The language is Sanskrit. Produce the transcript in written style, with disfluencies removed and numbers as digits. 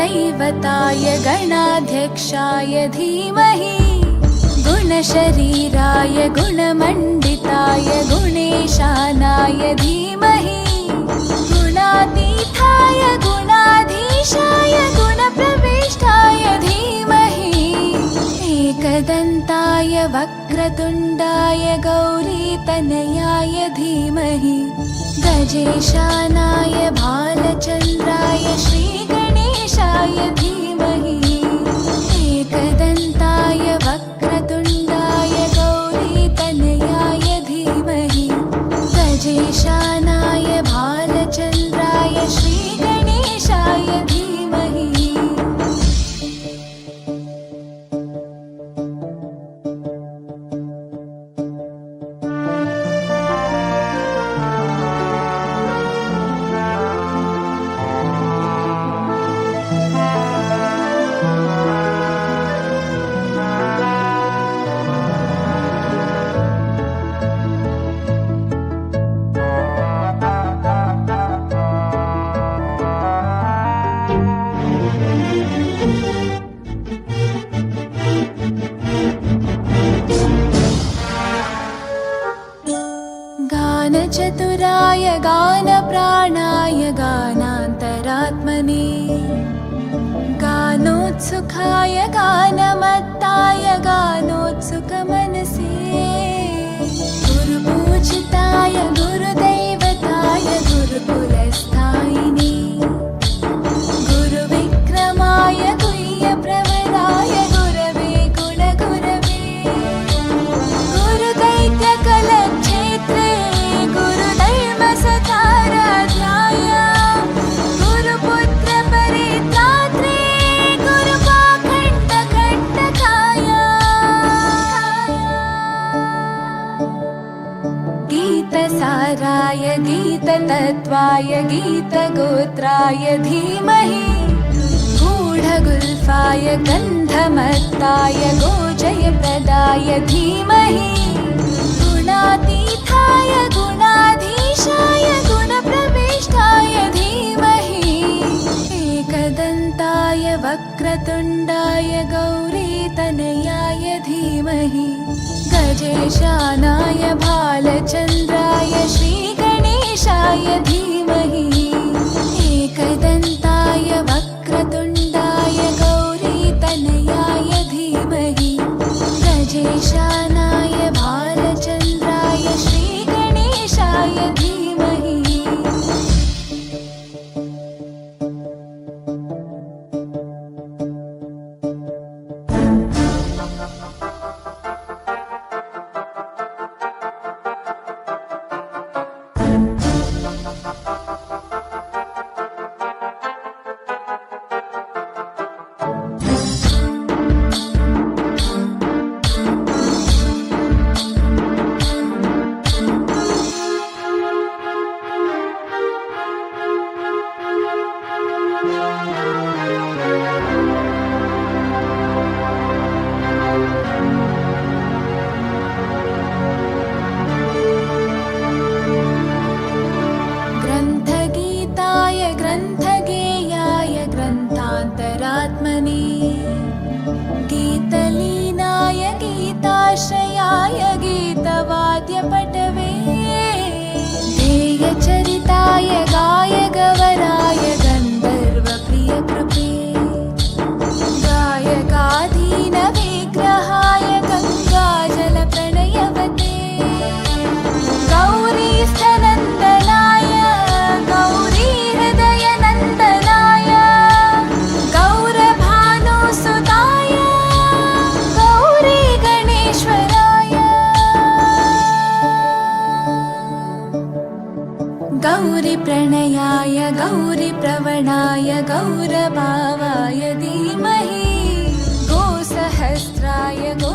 गुरुदैवताय गणाध्यक्षाय धीमहि गुणशरीराय गुणमण्डिताय गुणेशानाय धीमहि गुणातीताय गुणाधीशाय गुणप्रविष्टाय धीमहि एकदन्ताय वक्रतुण्डाय गौरीतनयाय धीमहि गजेशानाय भालचन्द्राय श्रीगणेशाय धीमहि एकदन्ताय वक्रतुण्डाय गौरीतनयाय धीमहि गजेशानाय भालचन्द्राय श्रीगणेशाय धीमहि। गानचतुराय गानप्राणाय गानान्तरात्मने गानोत्सुकाय गानमत्ताय गानोत्सुकमनसे गुरुपूजिताय गुरुदैवताय गुरुकुलस्थायिने गुरुविक्रमाय गुह्यप्रवराय गुरवे गुणगुरवे गुरुदैत्यकलक्षेत्रे गुरुधर्मसकाराध्याय गुरुपुत्रपरित्रात्रे गुरुपाखण्डकण्टकाय गीतसाराय गीततत्त्वाय गीतगोत्राय धीमहि गूढगुल्फाय गन्धमत्ताय गोजयप्रदाय धीमहि गुणातीताय गुणाधीशाय गुणप्रविष्टाय धीमहि एकदन्ताय वक्रतुण्डाय गौरीतनयाय धीमहि गजेशानाय भालचन्द्राय श्रीगणेशाय धीमहि एकदन्ताय वक्रतुण्डाय गौरीतनयाय धीमहि गजेशानाय भालचन्द्राय श्रीगणेशाय धीमहि। ग्रन्थगीताय ग्रन्थगेयाय ग्रन्थान्तरात्मने गीतलीनाय गीताश्रयाय गीतवाद्यपटवे ध्येयचरिताय गायगवराय गन्धर्वप्रियकृपे गायकाधीनविग्रहाय गङ्गाजलप्रणयवते गौरीस्थनन्दनाय गौरीहृदयनन्दनाय गौरभानुसुताय गौरीगणेश्वराय गौरीप्रणयाय गौरीप्रवणाय गौरभावाय धीमहि गोसहस्राय गो